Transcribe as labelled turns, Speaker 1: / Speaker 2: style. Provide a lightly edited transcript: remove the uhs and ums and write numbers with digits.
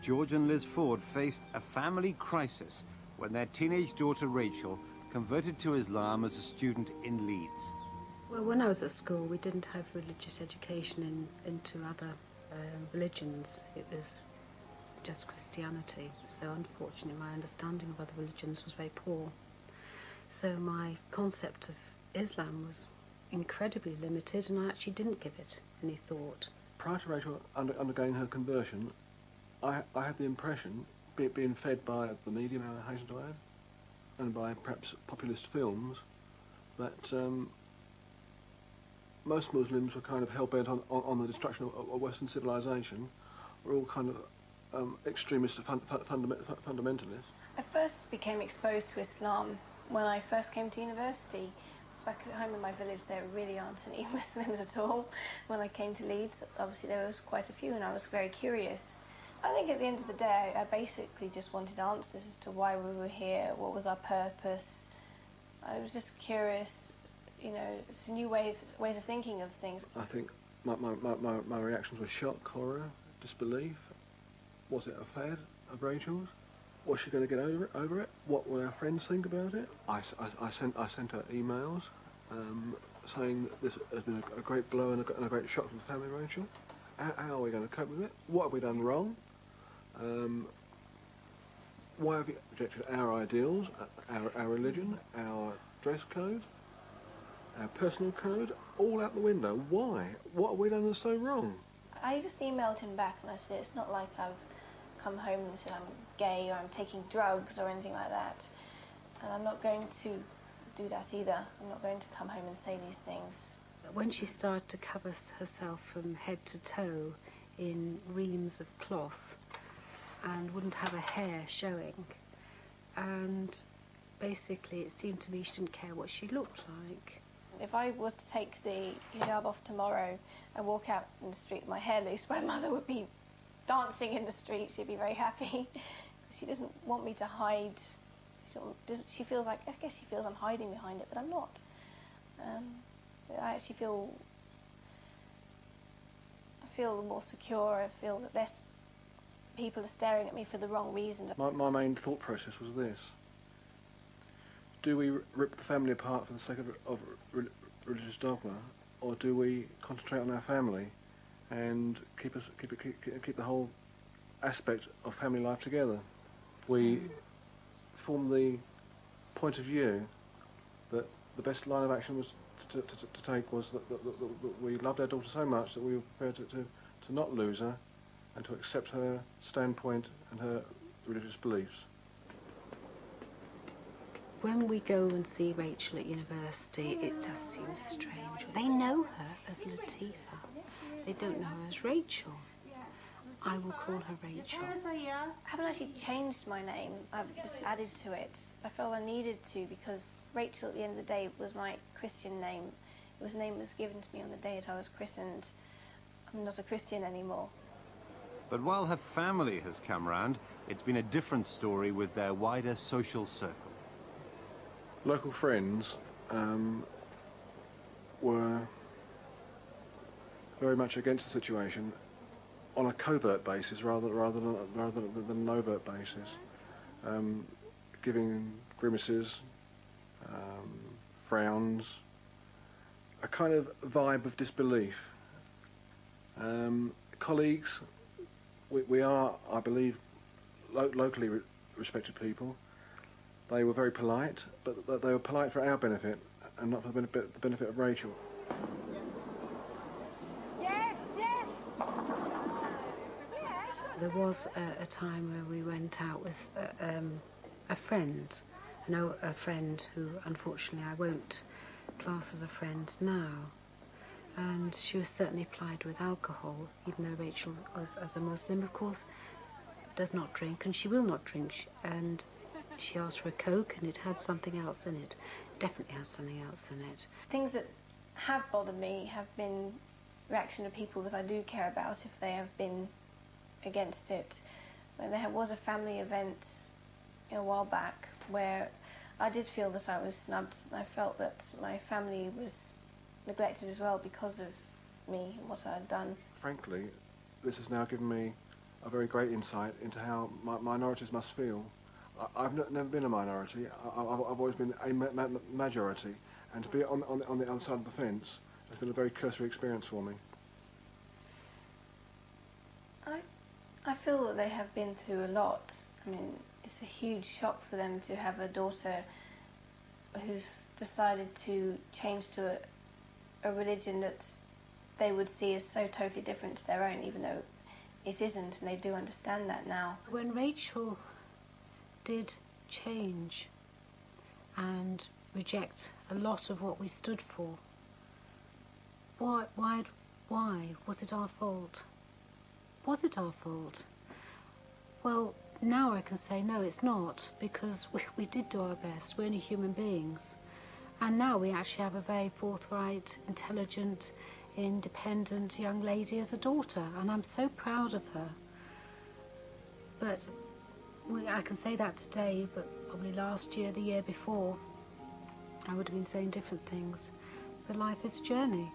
Speaker 1: George and Liz Ford faced a family crisis when their teenage daughter Rachel converted to Islam as a student in Leeds.
Speaker 2: Well, when I was at school, we didn't have religious education into other religions. It was just Christianity. So unfortunately, my understanding of other religions was very poor. So my concept of Islam was incredibly limited, and I actually didn't give it any thought.
Speaker 3: Prior to Rachel undergoing her conversion, I had the impression, being fed by the media, I hasten to add, and by perhaps populist films, that most Muslims were kind of hell-bent on the destruction of Western civilization. We're all kind of extremist fundamentalists.
Speaker 4: I first became exposed to Islam when I first came to university. Back at home in my village, there really aren't any Muslims at all. When I came to Leeds, obviously there was quite a few, and I was very curious. I think at the end of the day, I basically just wanted answers as to why we were here, what was our purpose. I was just curious, you know, it's a new ways of thinking of things.
Speaker 3: I think my reactions were shock, horror, disbelief. Was it a fad of Rachel's? Was she going to get over it? What will our friends think about it? I sent her emails saying that this has been a great blow and a great shock to the family, Rachel. How are we going to cope with it? What have we done wrong? Why have you rejected our ideals, our religion, our dress code, our personal code, all out the window? Why? What have we done that's so wrong?
Speaker 4: I just emailed him back and I said, it's not like I've come home and said I'm gay or I'm taking drugs or anything like that. And I'm not going to do that either. I'm not going to come home and say these things.
Speaker 2: When she started to cover herself from head to toe in reams of cloth and wouldn't have a hair showing, and basically it seemed to me she didn't care what she looked like.
Speaker 4: If I was to take the hijab off tomorrow and walk out in the street with my hair loose, my mother would be dancing in the street. She'd be very happy. She doesn't want me to hide. She feels like, I guess she feels I'm hiding behind it, but I'm not. I actually feel more secure. I feel that less people are staring at me for the wrong reasons.
Speaker 3: My main thought process was this. Do we rip the family apart for the sake of religious dogma, or do we concentrate on our family and keep the whole aspect of family life together? We formed the point of view that the best line of action was to take was that we loved our daughter so much that we were prepared to not lose her and to accept her standpoint and her religious beliefs.
Speaker 2: When we go and see Rachel at university, it does seem strange. They know her as Latifa. They don't know her as Rachel. I will call her Rachel.
Speaker 4: I haven't actually changed my name. I've just added to it. I felt I needed to because Rachel, at the end of the day, was my Christian name. It was a name that was given to me on the day that I was christened. I'm not a Christian anymore.
Speaker 1: But while her family has come round, it's been a different story with their wider social circle.
Speaker 3: Local friends were very much against the situation on a covert basis rather than an overt basis, giving grimaces, frowns, a kind of vibe of disbelief. Colleagues, we are, I believe, locally respected people. They were very polite, but they were polite for our benefit and not for the benefit of Rachel.
Speaker 5: Yes, yes.
Speaker 2: There was a time where we went out with a friend. I know a friend who, unfortunately, I won't class as a friend now. And she was certainly plied with alcohol, even though Rachel, as a Muslim, of course, does not drink, and she will not drink. And she asked for a Coke, and it had something else in it. Definitely has something else in it.
Speaker 4: Things that have bothered me have been reaction of people that I do care about if they have been against it. When there was a family event a while back where I did feel that I was snubbed. I felt that my family was neglected as well because of me and what I had done.
Speaker 3: Frankly, this has now given me a very great insight into how minorities must feel. I've never been a minority. I've always been a majority, and to be on the other side of the fence has been a very cursory experience for me.
Speaker 4: I feel that they have been through a lot. I mean, it's a huge shock for them to have a daughter who's decided to change to a religion that they would see as so totally different to their own, even though it isn't, and they do understand that now.
Speaker 2: When Rachel did change and reject a lot of what we stood for, why was it our fault? Was it our fault? Well, now I can say no, it's not, because we did do our best. We're only human beings. And now we actually have a very forthright, intelligent, independent young lady as a daughter, and I'm so proud of her. But I can say that today, but probably last year, the year before, I would have been saying different things. But life is a journey.